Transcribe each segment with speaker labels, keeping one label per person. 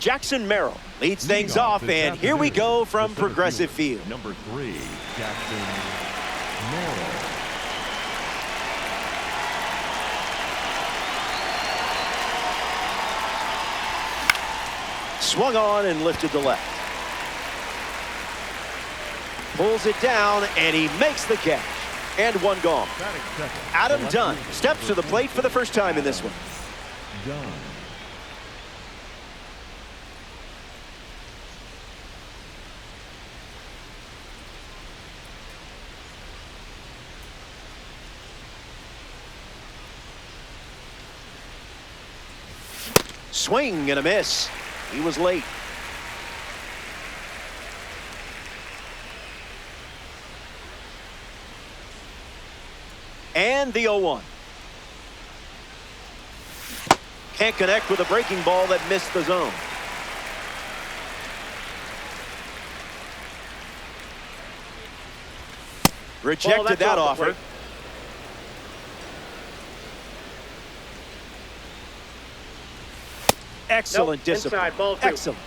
Speaker 1: Jackson Merrill leads things off, and here we go from Progressive Field.
Speaker 2: Number 3, Jackson Merrill.
Speaker 1: Swung on and lifted to left. Pulls it down, and he makes the catch. And one gone. Adam Dunn steps to the plate for the first time in this one.
Speaker 2: Dunn.
Speaker 1: Swing and a miss. He was late. And the 0-1. Can't connect with a breaking ball that missed the zone. Rejected that offer. Excellent discipline.
Speaker 3: Inside, ball 2.
Speaker 1: Excellent.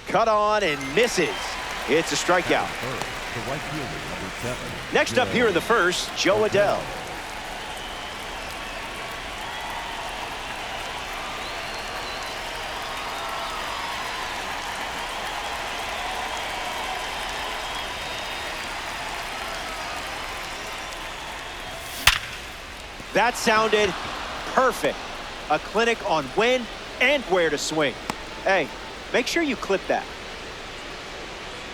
Speaker 1: Cut on and misses. It's a strikeout. Next up here in the first, Joe Adell. That sounded perfect. A clinic on when and where to swing. Hey, make sure you clip that.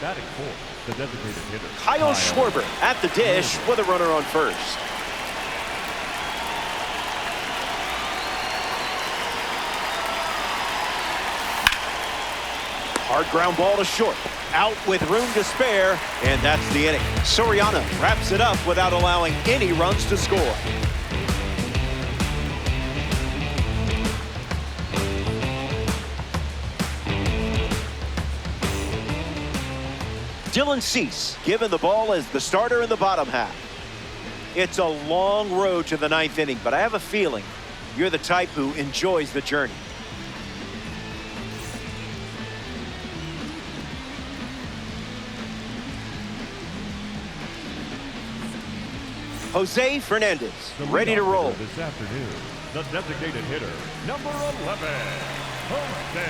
Speaker 2: Batting fourth, the designated hitter,
Speaker 1: Kyle Schwarber at the dish with a runner on first. Hard ground ball to short. Out with room to spare, and that's the inning. Soriano wraps it up without allowing any runs to score. Dylan Cease given the ball as the starter in the bottom half. It's a long road to the 9th inning, but I have a feeling you're the type who enjoys the journey. Jose Fernandez ready to roll.
Speaker 2: This afternoon, the designated hitter, number 11, Jose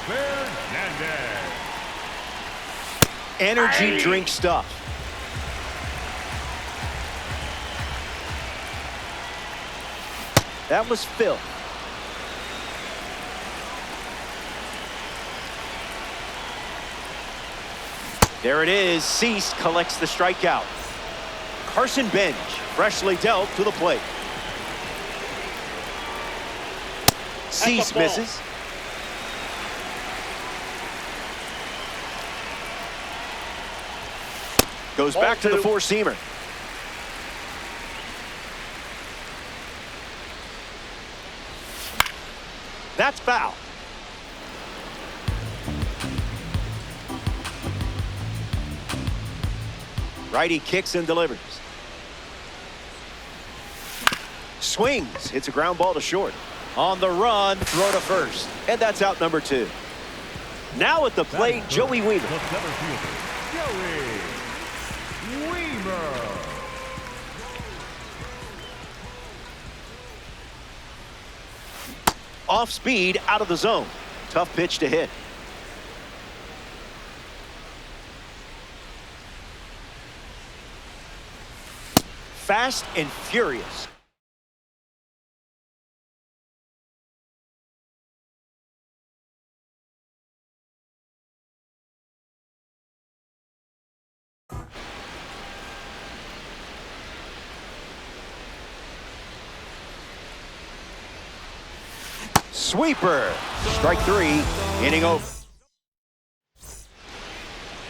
Speaker 2: Fernandez.
Speaker 1: Energy drink stuff. That was Phil. There it is. Cease collects the strikeout. Carson Bench freshly dealt to the plate. Cease misses. Goes back to the four-seamer. That's foul. Righty kicks and delivers. Swings. Hits a ground ball to short. On the run, throw to first. And that's out number 2. Now at the plate, Joey Weaver.
Speaker 2: The center fielder, Joey Weaver.
Speaker 1: Off speed, out of the zone. Tough pitch to hit. Fast and furious. Sweeper. Strike 3. Inning over.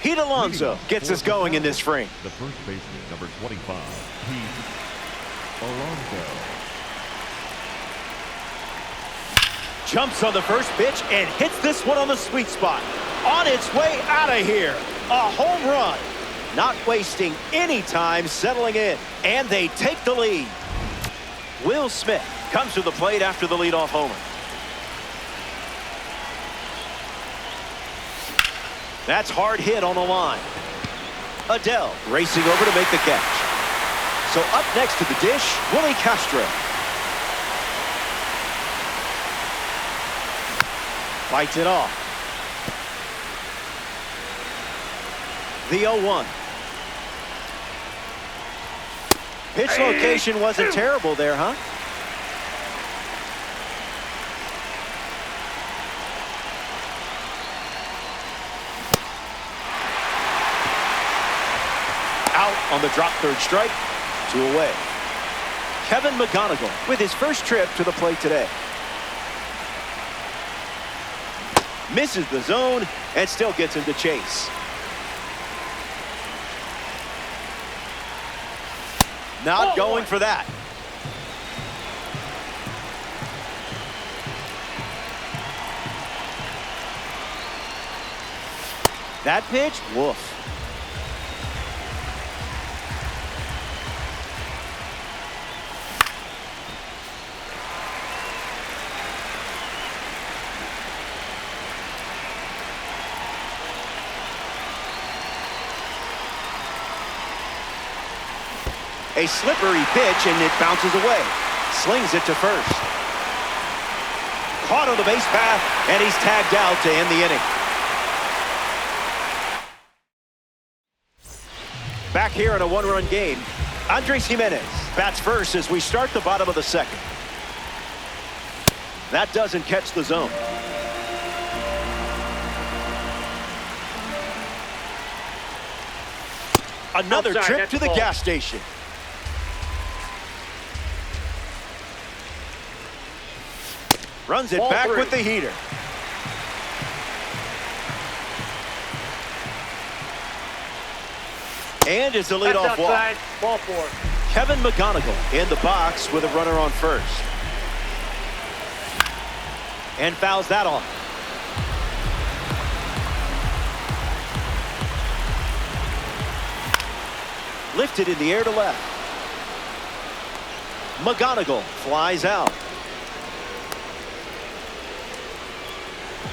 Speaker 1: Pete Alonso gets us going in this frame.
Speaker 2: The first baseman, number 25, Pete Alonso.
Speaker 1: Jumps on the first pitch and hits this one on the sweet spot. On its way out of here. A home run. Not wasting any time settling in. And they take the lead. Will Smith comes to the plate after the leadoff homer. That's hard hit on the line. Adele racing over to make the catch. So up next to the dish, Willie Castro. Fights it off. The 0-1. Pitch location wasn't terrible there, huh? Out on the drop third strike. 2 away. Kevin McGonigal with his first trip to the plate today. Misses the zone and still gets him to chase. Not going for that. That pitch, woof. A slippery pitch, and it bounces away. Slings it to first. Caught on the base path, and he's tagged out to end the inning. Back here in a one-run game, Andres Gimenez bats first as we start the bottom of the second. That doesn't catch the zone. Another trip to the gas station. Runs it back with the heater. And it's a leadoff walk.
Speaker 3: Ball 4.
Speaker 1: Kevin McGonigal in the box with a runner on first. And fouls that off. Lifted in the air to left. McGonigal flies out.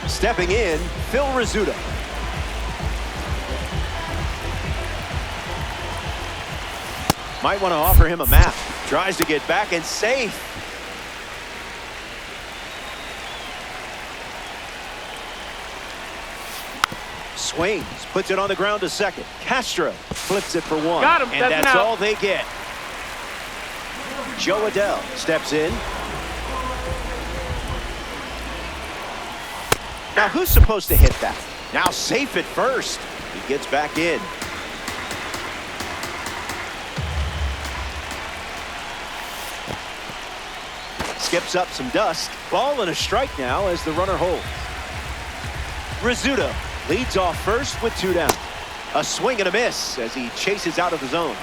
Speaker 1: Stepping in, Phil Rizzuto. Might want to offer him a map. Tries to get back and safe. Swings, puts it on the ground to second. Castro flips it for one.
Speaker 3: Got him.
Speaker 1: And that's all they get. Joe Adele steps in. Now who's supposed to hit that? Now safe at first. He gets back in. Skips up some dust. Ball and a strike now as the runner holds. Rizzuto leads off first with 2 down. A swing and a miss as he chases out of the zone.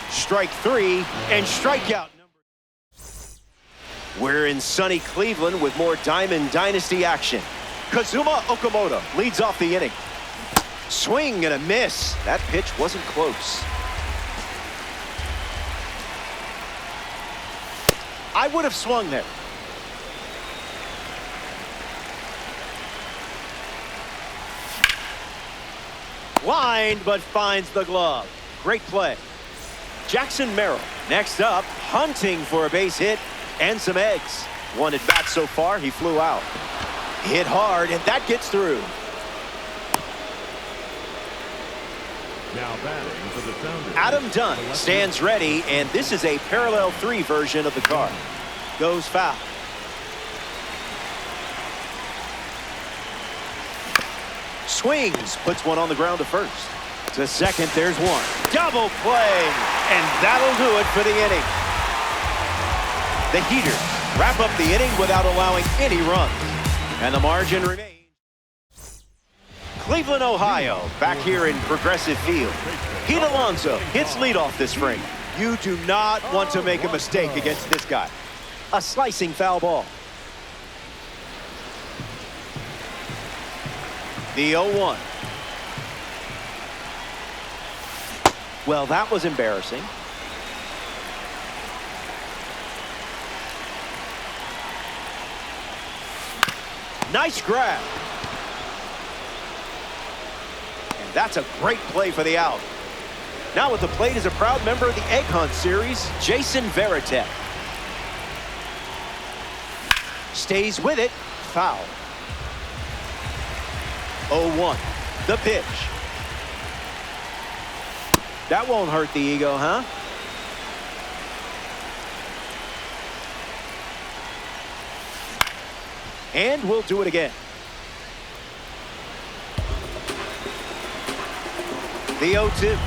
Speaker 1: Strike 3 and strikeout. We're in sunny Cleveland with more Diamond Dynasty action. Kazuma Okamoto leads off the inning. Swing and a miss. That pitch wasn't close. I would have swung there. Lined, but finds the glove. Great play. Jackson Merrill next up, hunting for a base hit and some eggs. 1 at bat so far, he flew out. Hit hard, and that gets through.
Speaker 2: Now batting for the Sounders,
Speaker 1: Adam Dunn stands ready, and this is a parallel 3 version of the card. Goes foul. Swings, puts one on the ground to first. To second, there's one. Double play, and that'll do it for the inning. The Heaters wrap up the inning without allowing any runs, and the margin remains. Cleveland, Ohio, back here in Progressive Field. Pete Alonso hits leadoff this spring. You do not want to make a mistake against this guy. A slicing foul ball. The 0-1. Well, that was embarrassing. Nice grab. And that's a great play for the out. Now at the plate is a proud member of the Egg Hunt series, Jason Varitek. Stays with it. Foul. 0-1. The pitch. That won't hurt the ego, huh? And we'll do it again. The 0-2.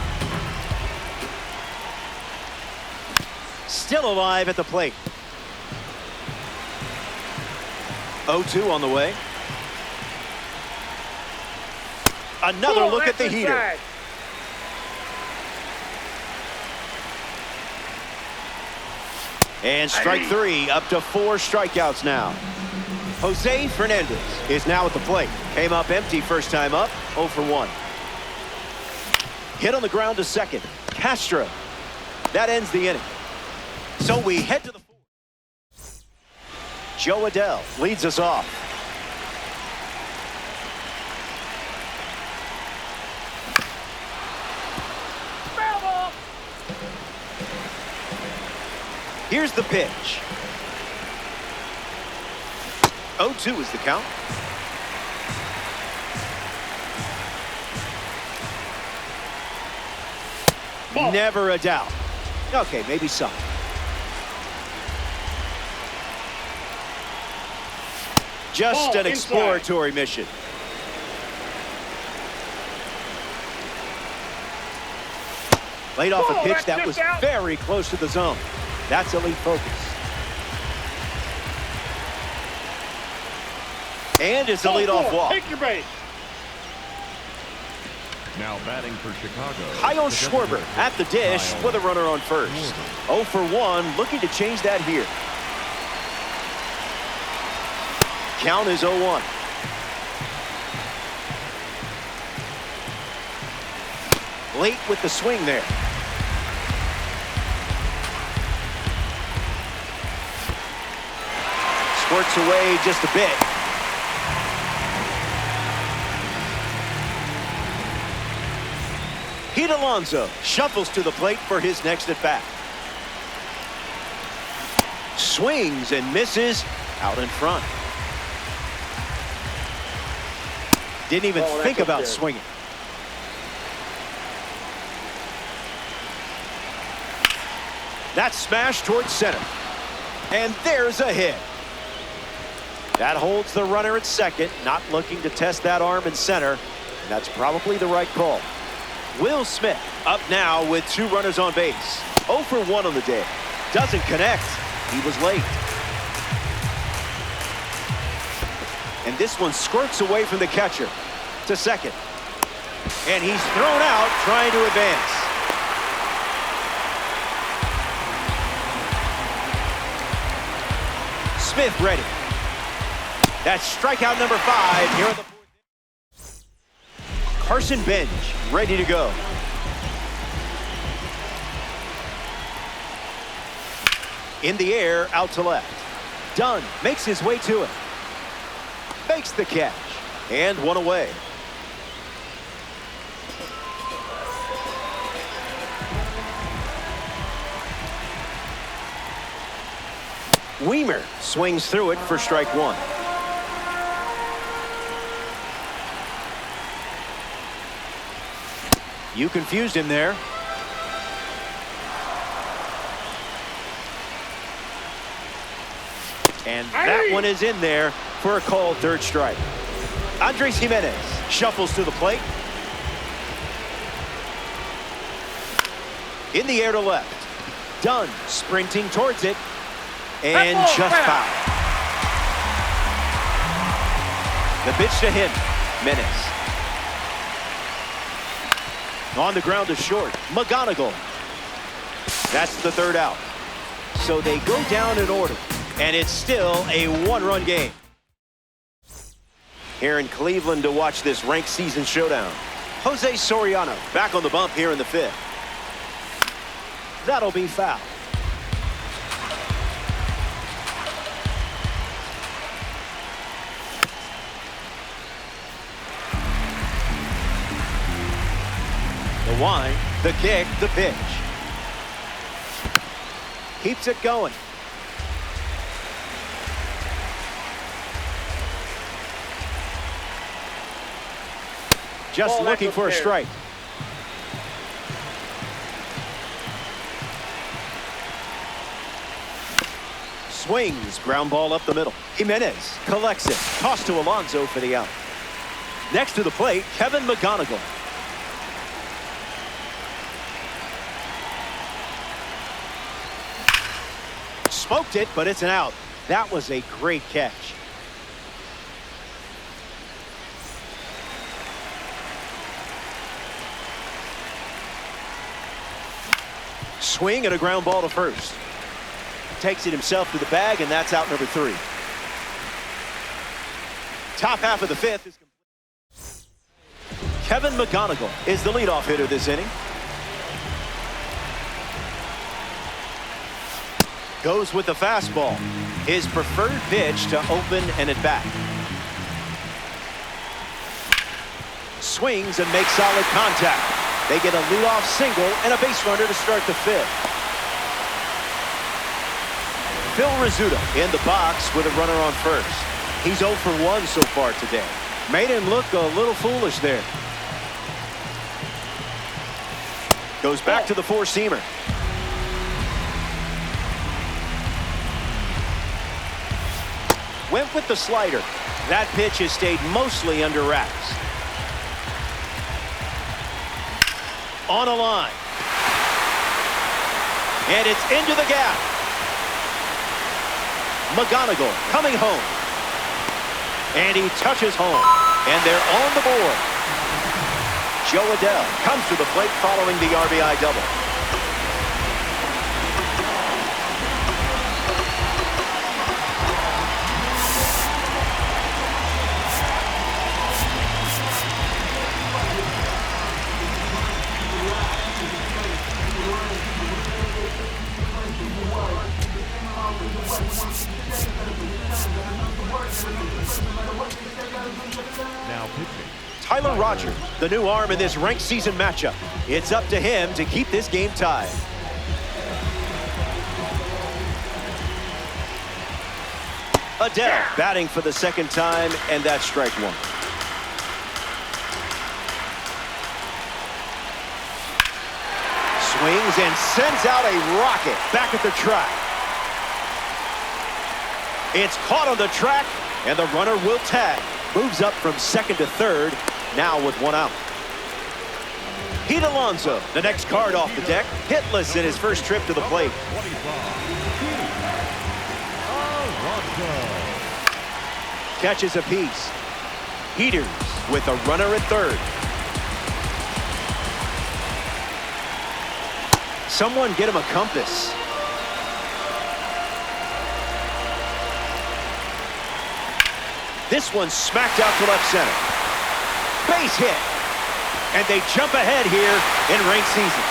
Speaker 1: Still alive at the plate. 0-2 on the way. Another look at the heater. And strike three, up to 4 strikeouts now. Jose Fernandez is now at the plate. Came up empty first time up, 0 for 1. Hit on the ground to second. Castro. That ends the inning. So we head to the fourth. Joe Adell leads us off. Here's the pitch. 0-2 is the count. Ball. Never a doubt. Okay, maybe some. Just an exploratory mission. Laid off a pitch that was very close to the zone. That's elite focus. And it's a leadoff walk.
Speaker 3: Take your base.
Speaker 2: Now batting for Chicago,
Speaker 1: Kyle Schwarber at the dish with a runner on first. 0 for 1, looking to change that here. Count is 0-1. Late with the swing there. Squirts away just a bit. Pete Alonso shuffles to the plate for his next at bat. Swings and misses out in front. Didn't even think about swinging. That smash towards center. And there's a hit. That holds the runner at second, not looking to test that arm in center. And that's probably the right call. Will Smith up now with 2 runners on base. 0 for 1 on the day. Doesn't connect. He was late. And this one squirts away from the catcher to second. And he's thrown out trying to advance. Smith ready. That's strikeout number 5 here in the 4th. Carson Bench ready to go. In the air, out to left. Dunn makes his way to it. Makes the catch. And 1 away. Weimer swings through it for strike 1. You confused him there. And that one is in there for a called 3rd strike. Andres Jimenez shuffles to the plate. In the air to left. Dunn sprinting towards it. And just foul. The pitch to him. Menace. On the ground to short. McGonigal. That's the 3rd out. So they go down in order. And it's still a 1-run game. Here in Cleveland to watch this ranked season showdown. Jose Soriano back on the bump here in the 5th. That'll be foul. wind, the kick, the pitch. Keeps it going. Just looking for a strike. Swings, ground ball up the middle. Jimenez collects it. Toss to Alonso for the out. Next to the plate, Kevin McGonigal. Smoked it, but it's an out. That was a great catch. Swing and a ground ball to first. Takes it himself to the bag, and that's out number 3. Top half of the 5th is complete. Kevin McGonigal is the leadoff hitter this inning. Goes with the fastball. His preferred pitch to open and at bat. Swings and makes solid contact. They get a leadoff single and a base runner to start the 5th. Phil Rizzuto in the box with a runner on first. He's 0 for 1 so far today. Made him look a little foolish there. Goes back to the four-seamer. Went with the slider. That pitch has stayed mostly under wraps. On a line. And it's into the gap. McGonigal coming home. And he touches home. And they're on the board. Joe Adell comes to the plate following the RBI double.
Speaker 2: Now pitching.
Speaker 1: Tyler Rogers, the new arm in this ranked season matchup. It's up to him to keep this game tied. Adell batting for the second time, and that's strike 1. Swings and sends out a rocket back at the track. It's caught on the track, and the runner will tag. Moves up from second to third, now with 1 out. Pete Alonso, the next card off the deck, hitless in his first trip to the plate. Catches a piece. Heaters with a runner at third. Someone get him a compass. This one smacked out to left center. Base hit. And they jump ahead here in ranked season.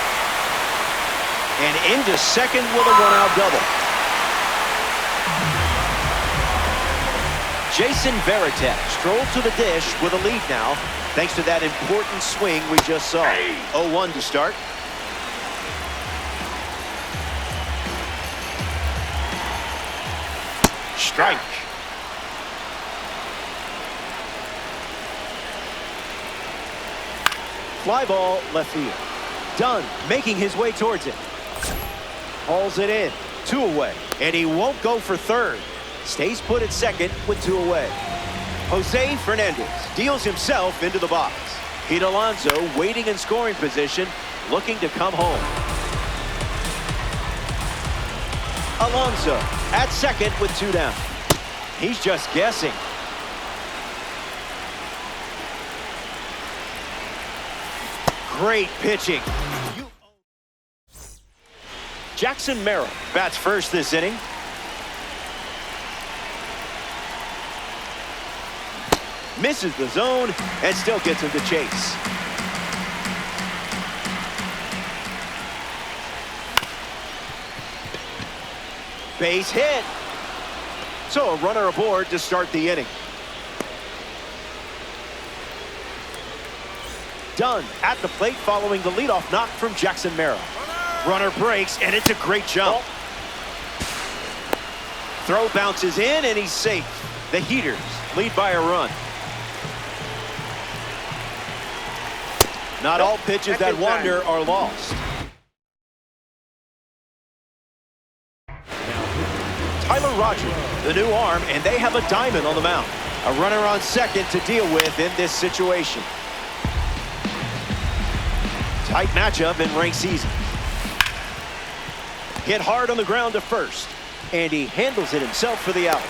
Speaker 1: And into second with a 1-out double. Jason Varitek strolled to the dish with a lead now, thanks to that important swing we just saw. 0-1 to start. Strike. Fly ball left field. Dunn making his way towards it. Hauls it in. 2 away. And he won't go for third. Stays put at second with 2 away. Jose Fernandez deals himself into the box. Pete Alonso waiting in scoring position, looking to come home. Alonso at second with 2 down. He's just guessing. Great pitching. Jackson Merrill bats first this inning. Misses the zone and still gets him to chase. Base hit. So a runner aboard to start the inning. Dunn at the plate following the leadoff knock from Jackson Merrill. Runner breaks, and it's a great jump. Throw bounces in, and he's safe. The Heaters lead by a run. Not all pitches that wander are lost. Tyler Rogers, the new arm, and they have a diamond on the mound. A runner on second to deal with in this situation. Tight matchup in ranked season. Hit hard on the ground to first, and he handles it himself for the out.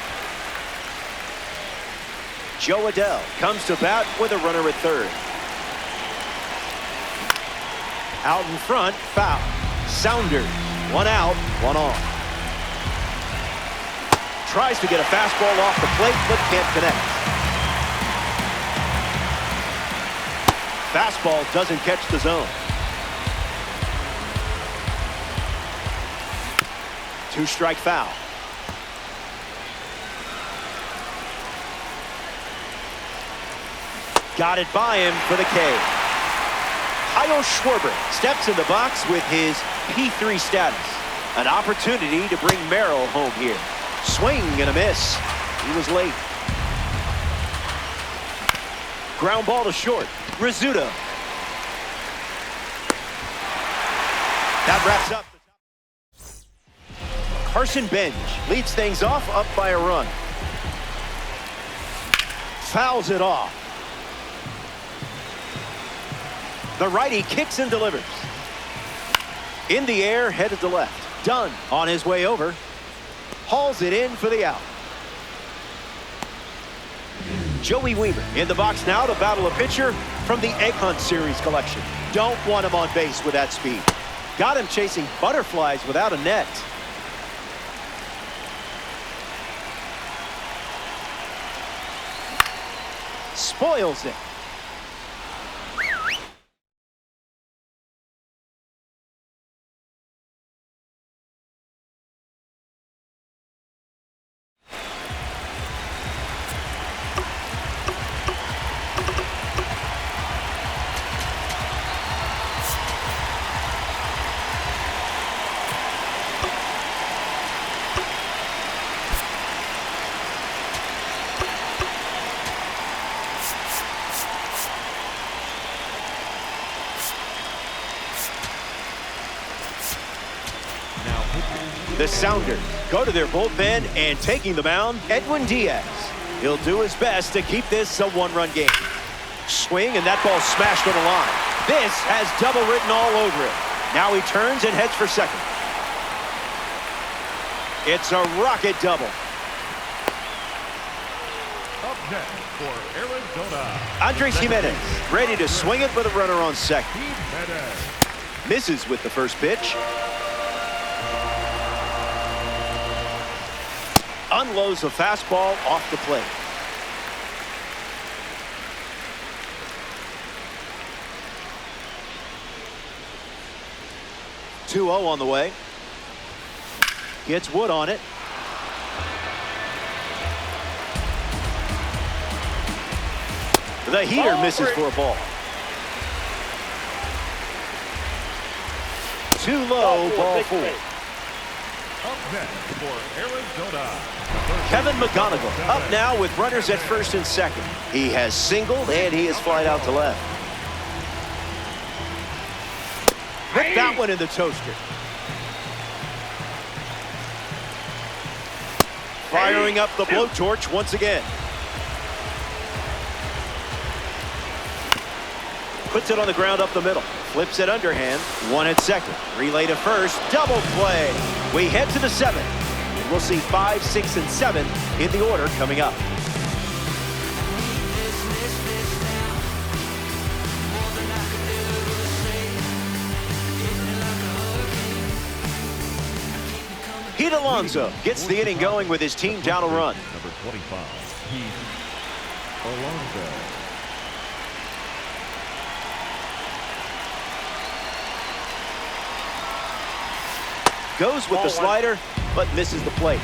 Speaker 1: Joe Adell comes to bat with a runner at third. Out in front, foul. Sounders, one out, one on. Tries to get a fastball off the plate, but can't connect. Fastball doesn't catch the zone. 2-strike foul. Got it by him for the K. Kyle Schwarber steps in the box with his P3 status. An opportunity to bring Merrill home here. Swing and a miss. He was late. Ground ball to short. Rizzuto. That wraps up. Carson Bench leads things off up by a run. Fouls it off. The righty kicks and delivers. In the air, headed to left. Dunn on his way over. Hauls it in for the out. Joey Weaver in the box now to battle a pitcher from the Egg Hunt Series collection. Don't want him on base with that speed. Got him chasing butterflies without a net. Spoils it. The Sounders go to their bullpen, and taking the mound, Edwin Diaz. He'll do his best to keep this a one-run game. Swing, and that ball smashed on the line. This has double written all over it. Now he turns and heads for second. It's a rocket double.
Speaker 2: Up next for Arizona,
Speaker 1: Andres Jimenez ready to swing it with a runner on second. Misses with the first pitch. Unloads a fastball off the plate. (2-0) on the way. Gets Wood on it. The heater misses for a ball. Too low, ball 4.
Speaker 2: Up next for Arizona,
Speaker 1: Kevin McGonigal up now with runners at first and second. He has singled, and he is flied out to left. Hit that one in the toaster. Firing up the blowtorch once again. Puts it on the ground up the middle. Flips it underhand. One at second. Relay to first. Double play. We head to the 7th. And we'll see 5, 6, and 7 in the order coming up. Pete Alonso gets the inning going with his team down a run.
Speaker 2: Number 25, Pete Alonso.
Speaker 1: Goes with the slider, but misses the plate.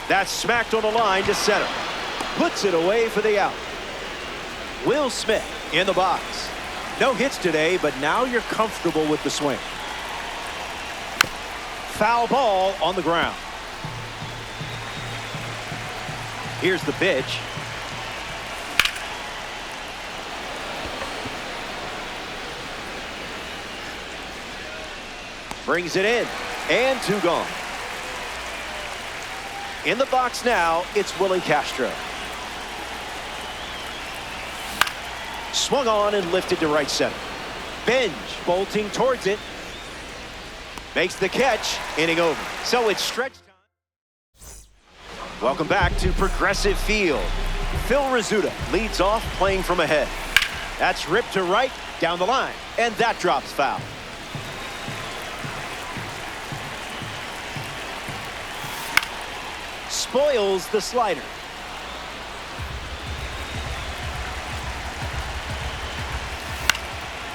Speaker 1: That's smacked on the line to center. Puts it away for the out. Will Smith in the box. No hits today, but now you're comfortable with the swing. Foul ball on the ground. Here's the pitch. Brings it in, and 2 gone. In the box now, it's Willie Castro. Swung on and lifted to right center. Benj bolting towards it. Makes the catch, inning over. So it's stretch time. Welcome back to Progressive Field. Phil Rizzuto leads off playing from ahead. That's ripped to right, down the line, and that drops foul. Spoils the slider.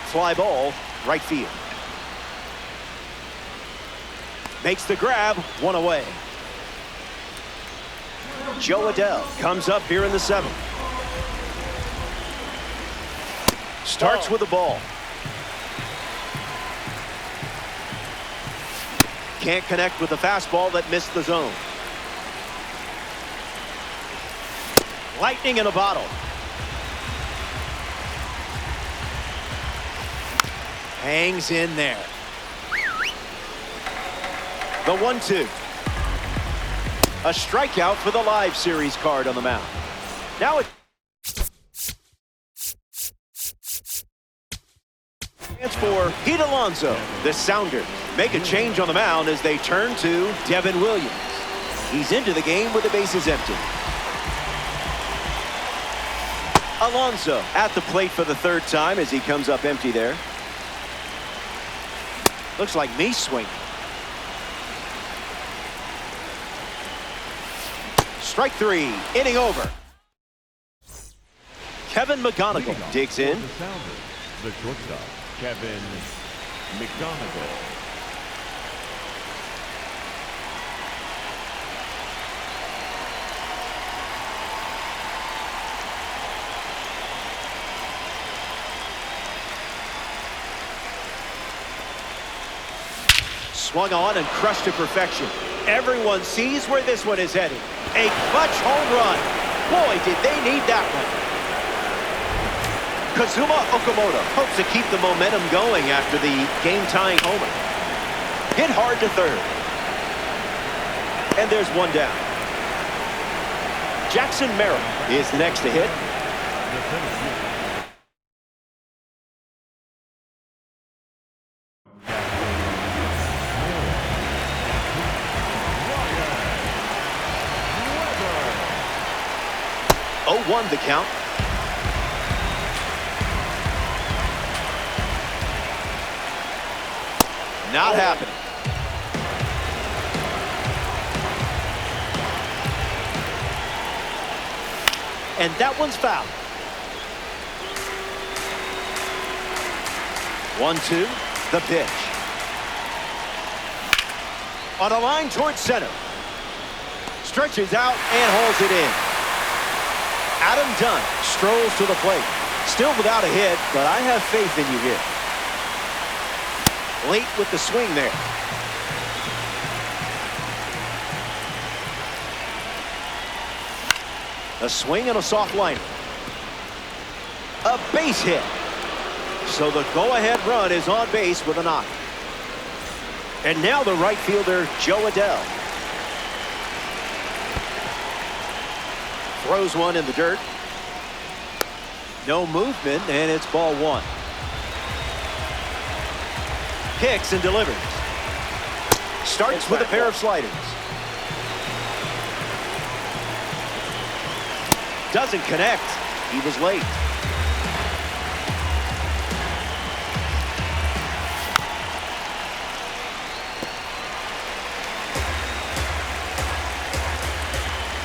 Speaker 1: Fly ball, right field. Makes the grab, 1 away. Joe Adell comes up here in the 7th. Starts with the ball. Can't connect with the fastball that missed the zone. Lightning in a bottle. Hangs in there. The 1-2. A strikeout for the live series card on the mound. Now it's for Pete Alonso. The Sounders make a change on the mound as they turn to Devin Williams. He's into the game with the bases empty. Alonso at the plate for the 3rd time as he comes up empty there. Looks like me swinging. Strike 3, inning over. Kevin McGonigal digs in.
Speaker 2: The shortstop, Kevin McGonigal.
Speaker 1: Swung on and crushed to perfection. Everyone sees where this one is headed. A clutch home run. Boy, did they need that one. Kazuma Okamoto hopes to keep the momentum going after the game-tying homer. Hit hard to 3rd. And there's 1 down. Jackson Merrill is the next to hit. Won the count. Not happening. And that one's foul. 1-2, the pitch. On a line towards center. Stretches out and holds it in. Adam Dunn strolls to the plate. Still without a hit, but I have faith in you here. Late with the swing there. A swing and a soft liner. A base hit. So the go-ahead run is on base with a knock. And now the right fielder, Joe Adell. Throws one in the dirt. No movement, and it's ball 1. Kicks and delivers. Starts with a pair of sliders. Doesn't connect. He was late.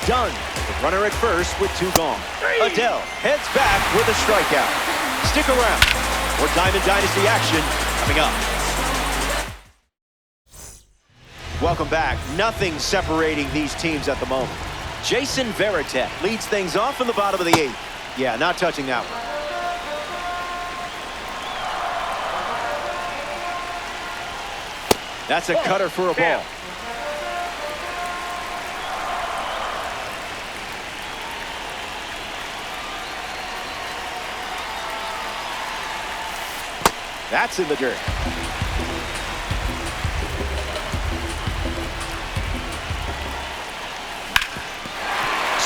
Speaker 1: Done. The runner at first with 2 gone. Adell heads back with a strikeout. Stick around. More Diamond Dynasty action coming up. Welcome back. Nothing separating these teams at the moment. Jason Varitek leads things off in the bottom of the 8th. Yeah, not touching that one. That's a cutter for a ball. That's in the dirt.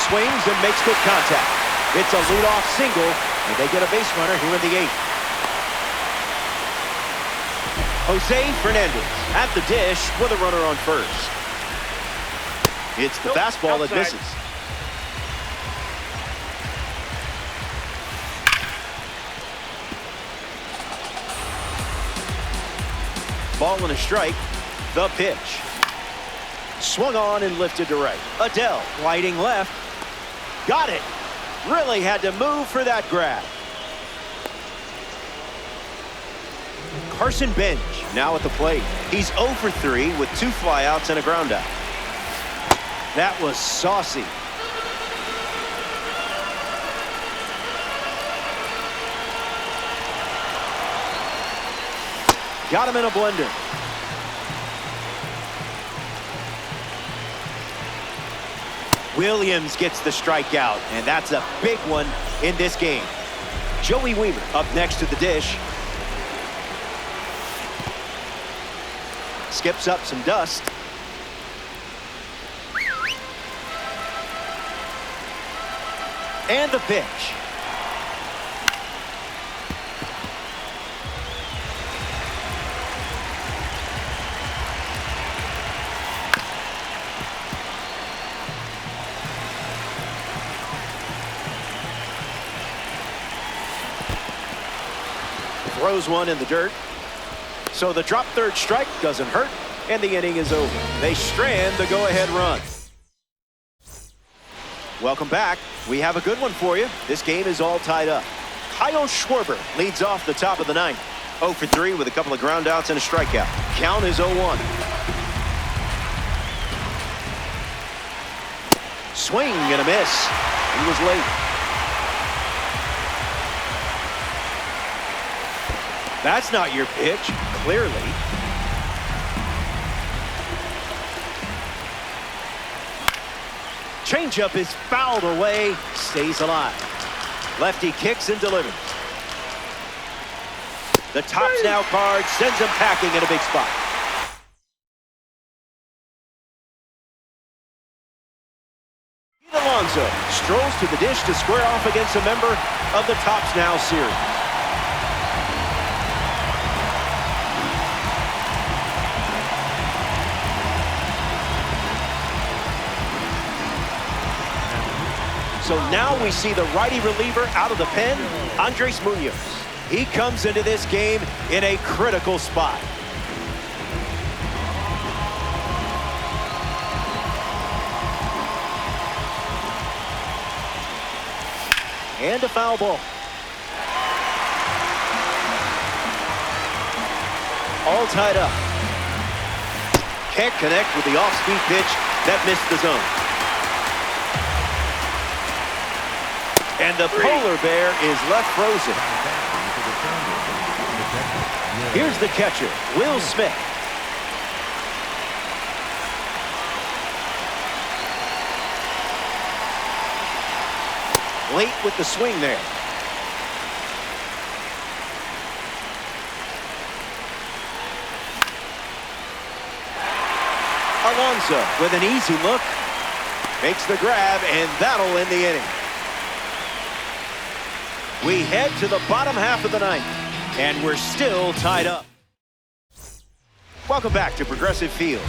Speaker 1: Swings and makes good contact. It's a leadoff single, and they get a base runner here in the 8th. Jose Fernandez at the dish with a runner on first. It's the fastball that misses. Ball and a strike. The pitch. Swung on and lifted to right. Adele gliding left. Got it. Really had to move for that grab. Carson Bench now at the plate. He's 0 for 3 with 2 flyouts and a ground out. That was saucy. Got him in a blender. Williams gets the strikeout, and that's a big one in this game. Joey Weaver up next to the dish. Skips up some dust. And the pitch. Throws one in the dirt. So the drop third strike doesn't hurt, and the inning is over. They strand the go-ahead run. Welcome back. We have a good one for you. This game is all tied up. Kyle Schwarber leads off the top of the 9th. 0 for 3 with a couple of ground outs and a strikeout. Count is 0-1. Swing and a miss. He was late. That's not your pitch, clearly. Changeup is fouled away, stays alive. Lefty kicks and delivers. The tops now card sends him packing in a big spot. Alonso strolls to the dish to square off against a member of the Tops Now series. So now we see the righty reliever out of the pen, Andres Munoz. He comes into this game in a critical spot. And a foul ball. All tied up. Can't connect with the off-speed pitch that missed the zone. And the polar bear is left frozen. Here's the catcher, Will Smith. Late with the swing there. Alonso with an easy look. Makes the grab, and that'll end the inning. We head to the bottom half of the 9th, and we're still tied up. Welcome back to Progressive Field.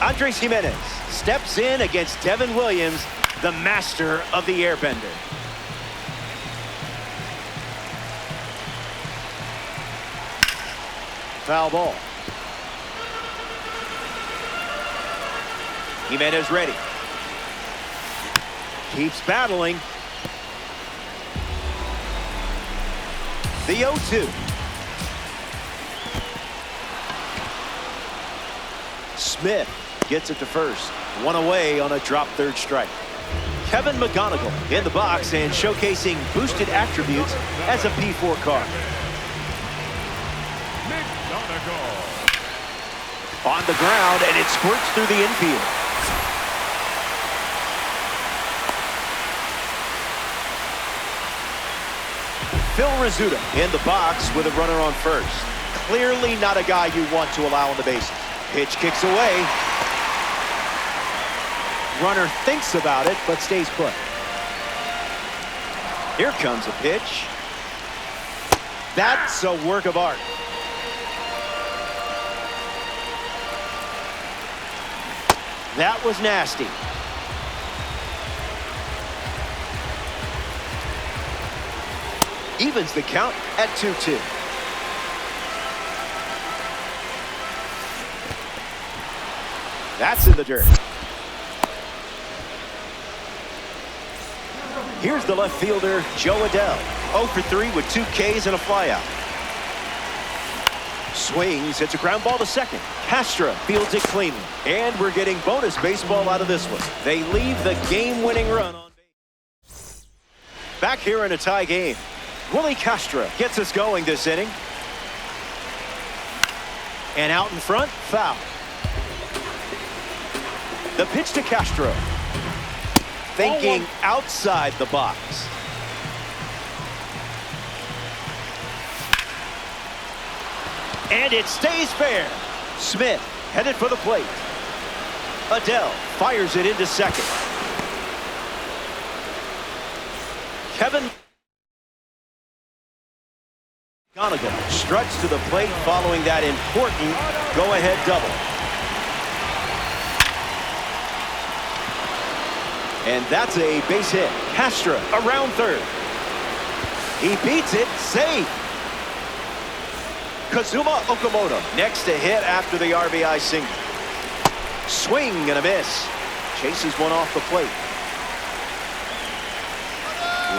Speaker 1: Andres Gimenez steps in against Devin Williams, the master of the airbender. Foul ball. Gimenez ready. Keeps battling. The 0-2. Smith gets it to first. One away on a drop third strike. Kevin McGonigal in the box and showcasing boosted attributes as a P4 card. On the ground, and it squirts through the infield. Phil Rizzuto in the box with a runner on first. Clearly not a guy you want to allow on the bases. Pitch kicks away. Runner thinks about it, but stays put. Here comes a pitch. That's a work of art. That was nasty. Evens the count at 2-2. That's in the dirt. Here's the left fielder, Joe Adell. 0 for 3 with 2 Ks and a flyout. Swings, hits a ground ball to second. Castro fields it cleanly. And we're getting bonus baseball out of this one. They leave the game-winning run on base. Back here in a tie game. Willie Castro gets us going this inning. And out in front, foul. The pitch to Castro. Thinking outside the box. And it stays fair. Smith headed for the plate. Adell fires it into second. Kevin Gonigal struts to the plate following that important go-ahead double. And that's a base hit. Castro around third. He beats it, safe. Kazuma Okamoto next to hit after the RBI single. Swing and a miss. Chases one off the plate.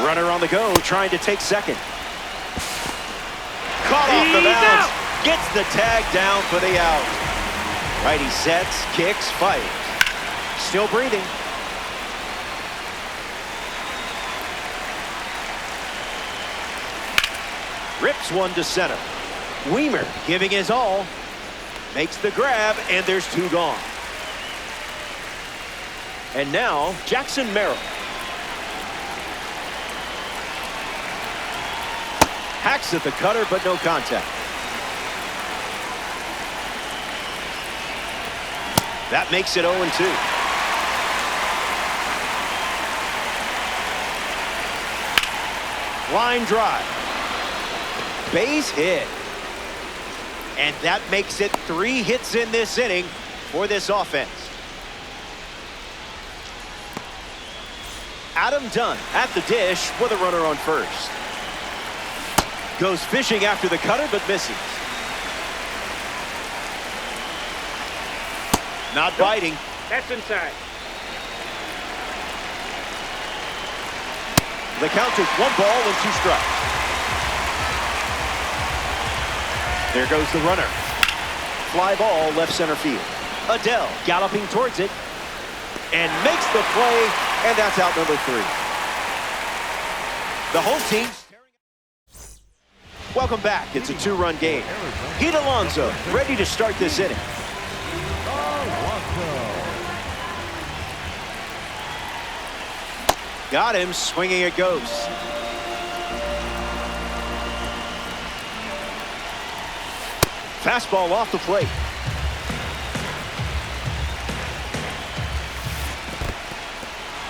Speaker 1: Runner on the go, trying to take second. Caught off the bounce. Gets the tag down for the out. Righty sets, kicks, fires. Still breathing. Rips one to center. Weimer giving his all. Makes the grab, and there's 2 gone. And now, Jackson Merrill. Hacks at the cutter, but no contact. That makes it 0-2. Line drive. Base hit. And that makes it 3 hits in this inning for this offense. Adam Dunn at the dish with a runner on first. Goes fishing after the cutter, but misses. Not biting.
Speaker 3: That's inside.
Speaker 1: The count is 1 ball and 2 strikes. There goes the runner. Fly ball left center field. Adell galloping towards it and makes the play, and that's out number 3. The whole team. Welcome back. It's a 2-run game. Pete Alonso ready to start this inning. Got him. Swinging it goes. Fastball off the plate.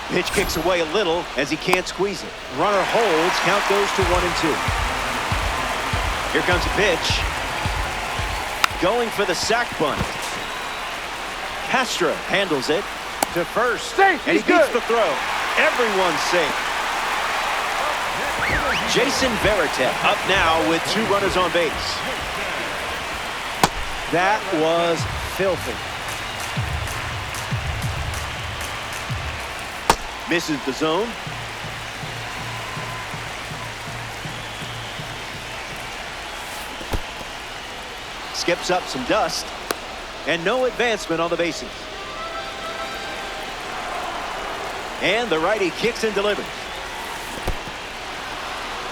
Speaker 1: Pitch kicks away a little as he can't squeeze it. Runner holds. Count goes to 1-2. Here comes a pitch. Going for the sac bunt. Castro handles it to first.
Speaker 3: Safe.
Speaker 1: And he beats the throw. Everyone's safe. Jason Varitek up now with 2 runners on base. That was filthy. Misses the zone. Skips up some dust. And no advancement on the bases. And the righty kicks and delivers.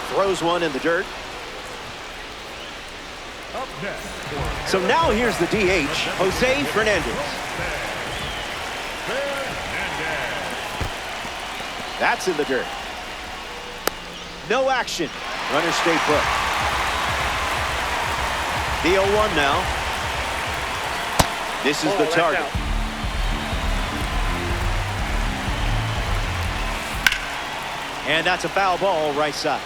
Speaker 1: Throws one in the dirt.
Speaker 2: Up next for
Speaker 1: So now here's the DH, Jose Fernandez. That's in the dirt. No action. Runners stay put. The 0-1 now. This is the target. And that's a foul ball right side.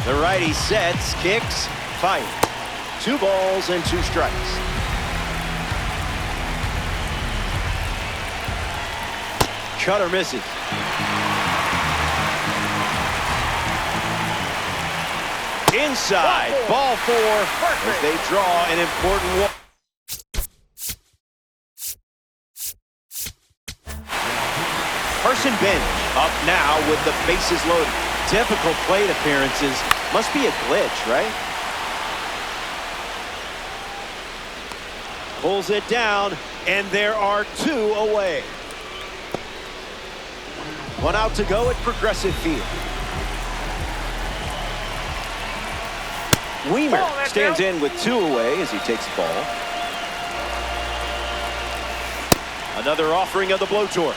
Speaker 1: The righty sets, kicks, fires. 2 balls and 2 strikes. Cutter misses. Inside, ball 4 as they draw an important one. Carson Bench up now with the bases loaded. Typical plate appearances. Must be a glitch, right? Pulls it down, and there are 2 away. 1 out to go at Progressive Field. Weimer stands in with 2 away as he takes the ball. Another offering of the blowtorch.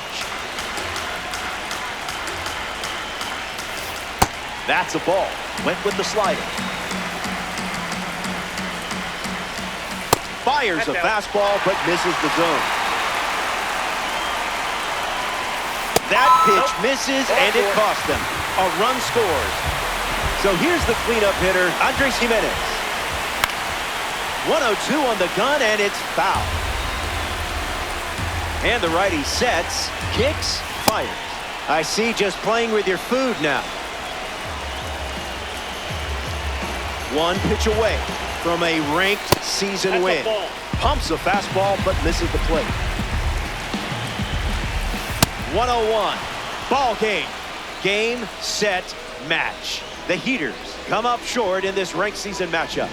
Speaker 1: That's a ball. Went with the slider. Fires a fastball, but misses the zone. That pitch misses, and it cost them. A run scores. So here's the cleanup hitter, Andres Gimenez. 1-0-2 on the gun, and it's foul. And the righty sets, kicks, fires. I see, just playing with your food now. 1 pitch away from a ranked season win. Pumps a fastball, but misses the plate. 1-0-1. Ball game. Game, set, match. The Heaters come up short in this ranked season matchup.